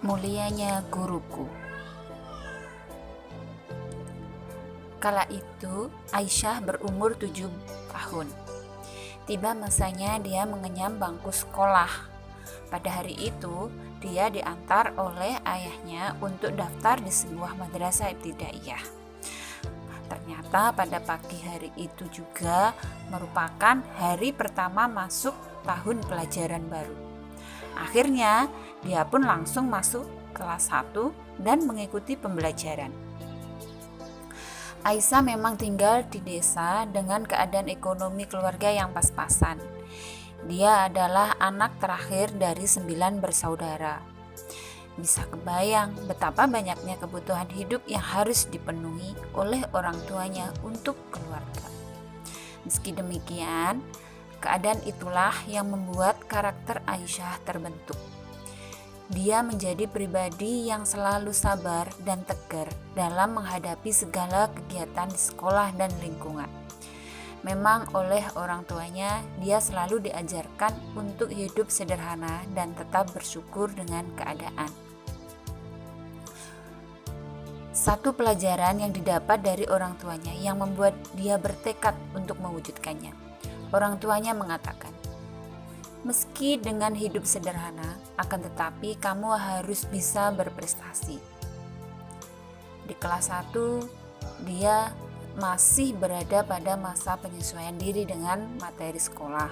Mulianya guruku. Kala itu Aisyah berumur 7 tahun. Tiba masanya dia mengenyam bangku sekolah. Pada hari itu dia diantar oleh ayahnya untuk daftar di sebuah madrasah ibtidaiyah. Ternyata pada pagi hari itu juga merupakan hari pertama masuk tahun pelajaran baru. Akhirnya dia pun langsung masuk kelas 1 dan mengikuti pembelajaran. Aisyah memang tinggal di desa dengan keadaan ekonomi keluarga yang pas-pasan. Dia adalah anak terakhir dari 9 bersaudara. Bisa kebayang betapa banyaknya kebutuhan hidup yang harus dipenuhi oleh orang tuanya untuk keluarga. Meski demikian, keadaan itulah yang membuat karakter Aisyah terbentuk. Dia menjadi pribadi yang selalu sabar dan tegar dalam menghadapi segala kegiatan di sekolah dan lingkungan. Memang oleh orang tuanya, dia selalu diajarkan untuk hidup sederhana dan tetap bersyukur dengan keadaan. Satu pelajaran yang didapat dari orang tuanya yang membuat dia bertekad untuk mewujudkannya. Orang tuanya mengatakan, meski dengan hidup sederhana, akan tetapi kamu harus bisa berprestasi. Di kelas 1, dia masih berada pada masa penyesuaian diri dengan materi sekolah.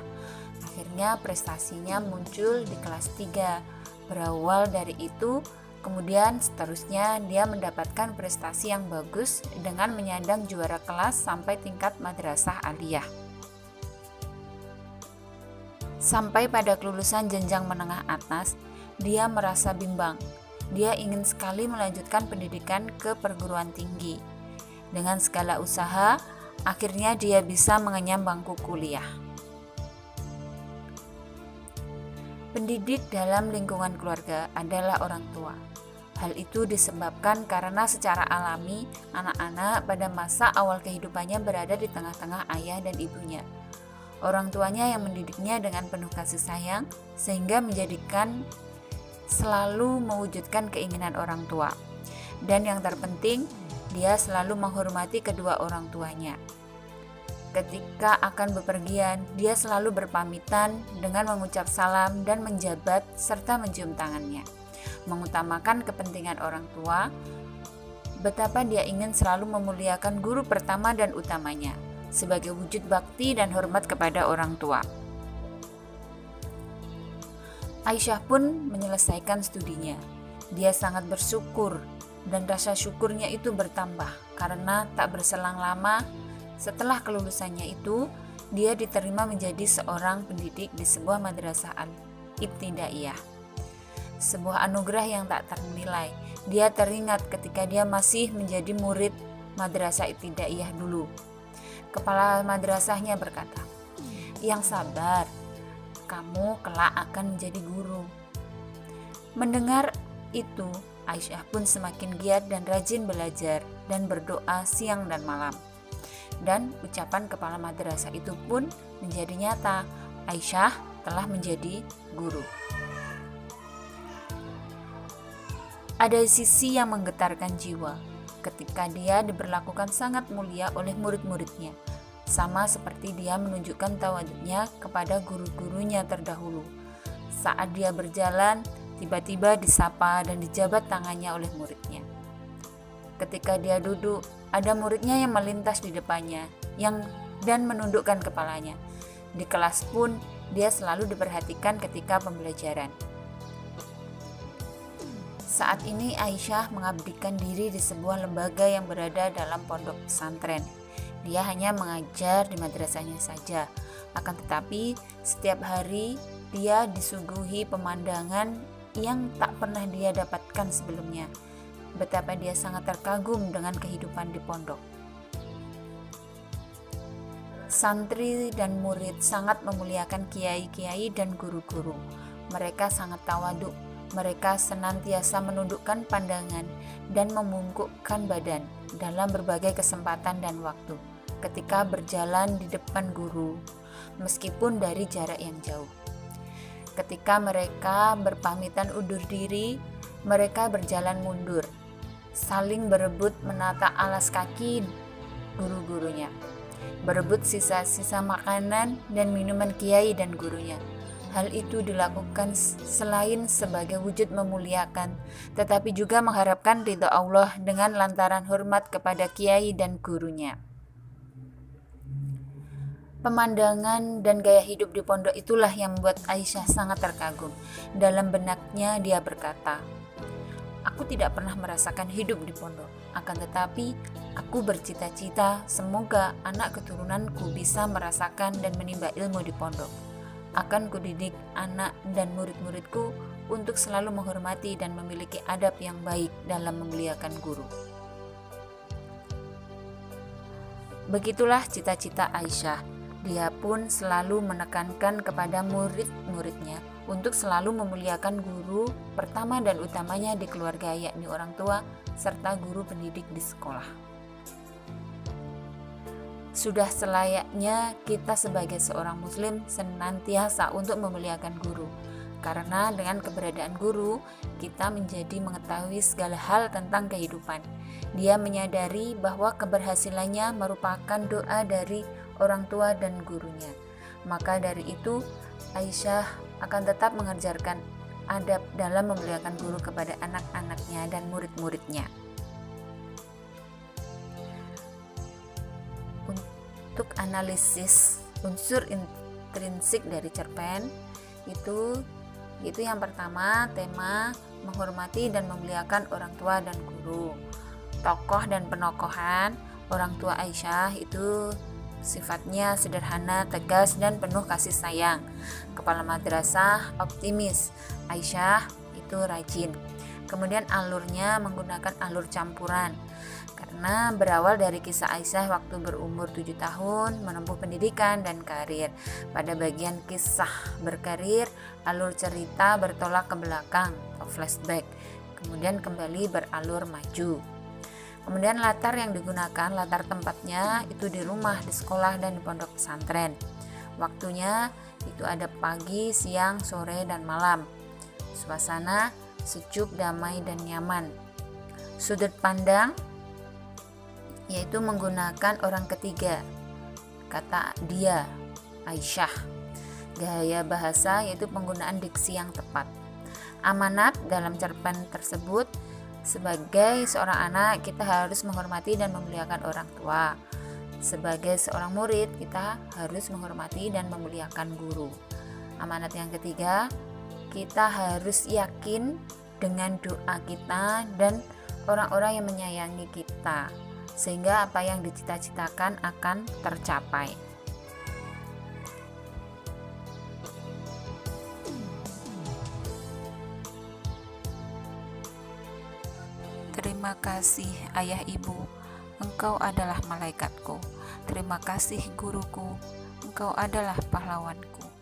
Akhirnya prestasinya muncul di kelas 3. Berawal dari itu, kemudian seterusnya dia mendapatkan prestasi yang bagus dengan menyandang juara kelas sampai tingkat madrasah aliyah. Sampai pada kelulusan jenjang menengah atas, dia merasa bimbang. Dia ingin sekali melanjutkan pendidikan ke perguruan tinggi. Dengan segala usaha, akhirnya dia bisa mengenyam bangku kuliah. Pendidik dalam lingkungan keluarga adalah orang tua. Hal itu disebabkan karena secara alami, anak-anak pada masa awal kehidupannya berada di tengah-tengah ayah dan ibunya. Orang tuanya yang mendidiknya dengan penuh kasih sayang, sehingga menjadikan selalu mewujudkan keinginan orang tua. Dan yang terpenting, dia selalu menghormati kedua orang tuanya. Ketika akan bepergian, dia selalu berpamitan dengan mengucap salam dan menjabat serta mencium tangannya. Mengutamakan kepentingan orang tua, betapa dia ingin selalu memuliakan guru pertama dan utamanya, sebagai wujud bakti dan hormat kepada orang tua. Aisyah pun menyelesaikan studinya. Dia sangat bersyukur dan rasa syukurnya itu bertambah karena tak berselang lama setelah kelulusannya itu, dia diterima menjadi seorang pendidik di sebuah madrasah ibtidaiyah. Sebuah anugerah yang tak ternilai. Dia teringat ketika dia masih menjadi murid madrasah ibtidaiyah dulu. Kepala madrasahnya berkata, "Yang sabar, kamu kelak akan menjadi guru." Mendengar itu, Aisyah pun semakin giat dan rajin belajar dan berdoa siang dan malam. Dan ucapan kepala madrasah itu pun menjadi nyata. Aisyah telah menjadi guru. Ada sisi yang menggetarkan jiwa ketika dia diberlakukan sangat mulia oleh murid-muridnya, sama seperti dia menunjukkan tawaduknya kepada guru-gurunya terdahulu. Saat dia berjalan, tiba-tiba disapa dan dijabat tangannya oleh muridnya. Ketika dia duduk, ada muridnya yang melintas di depannya dan menundukkan kepalanya. Di kelas pun, dia selalu diperhatikan ketika pembelajaran. Saat ini Aisyah mengabdikan diri di sebuah lembaga yang berada dalam pondok pesantren. Dia hanya mengajar di madrasahnya saja. Akan tetapi, setiap hari dia disuguhi pemandangan yang tak pernah dia dapatkan sebelumnya. Betapa dia sangat terkagum dengan kehidupan di pondok. Santri dan murid sangat memuliakan kiai-kiai dan guru-guru. Mereka sangat tawaduk. Mereka senantiasa menundukkan pandangan dan membungkukkan badan dalam berbagai kesempatan dan waktu ketika berjalan di depan guru, meskipun dari jarak yang jauh. Ketika mereka berpamitan undur diri, Mereka berjalan mundur, saling berebut menata alas kaki guru-gurunya, berebut sisa-sisa makanan dan minuman kiai dan gurunya. Hal itu dilakukan selain sebagai wujud memuliakan, tetapi juga mengharapkan ridha Allah dengan lantaran hormat kepada kiai dan gurunya. Pemandangan dan gaya hidup di pondok itulah yang membuat Aisyah sangat terkagum. Dalam benaknya dia berkata, "Aku tidak pernah merasakan hidup di pondok, akan tetapi aku bercita-cita semoga anak keturunanku bisa merasakan dan menimba ilmu di pondok. Akan kudidik anak dan murid-muridku untuk selalu menghormati dan memiliki adab yang baik dalam memuliakan guru." Begitulah cita-cita Aisyah. Dia pun selalu menekankan kepada murid-muridnya untuk selalu memuliakan guru pertama dan utamanya di keluarga, yakni orang tua serta guru pendidik di sekolah. Sudah selayaknya kita sebagai seorang muslim senantiasa untuk memuliakan guru, karena dengan keberadaan guru kita menjadi mengetahui segala hal tentang kehidupan. Dia menyadari bahwa keberhasilannya merupakan doa dari orang tua dan gurunya. Maka dari itu Aisyah akan tetap mengajarkan adab dalam memuliakan guru kepada anak-anaknya dan murid-muridnya. Untuk analisis unsur intrinsik dari cerpen itu yang pertama, tema menghormati dan memuliakan orang tua dan guru. Tokoh dan penokohan orang tua Aisyah itu sifatnya sederhana, tegas, dan penuh kasih sayang. Kepala madrasah optimis, Aisyah itu rajin. Kemudian alurnya menggunakan alur campuran, karena berawal dari kisah Aisyah waktu berumur 7 tahun menempuh pendidikan dan karir. Pada bagian kisah berkarir, alur cerita bertolak ke belakang atau flashback, kemudian kembali beralur maju. Kemudian latar yang digunakan, latar tempatnya itu di rumah, di sekolah, dan di pondok pesantren. Waktunya itu ada pagi, siang, sore, dan malam. Suasana sejuk, damai, dan nyaman. Sudut pandang yaitu menggunakan orang ketiga, kata dia, Aisyah. Gaya bahasa yaitu penggunaan diksi yang tepat. Amanat dalam cerpen tersebut, sebagai seorang anak kita harus menghormati dan memuliakan orang tua. Sebagai seorang murid kita harus menghormati dan memuliakan guru. Amanat yang ketiga, kita harus yakin dengan doa kita dan orang-orang yang menyayangi kita, sehingga apa yang dicita-citakan akan tercapai. Terima kasih ayah ibu, engkau adalah malaikatku. Terima kasih guruku, engkau adalah pahlawanku.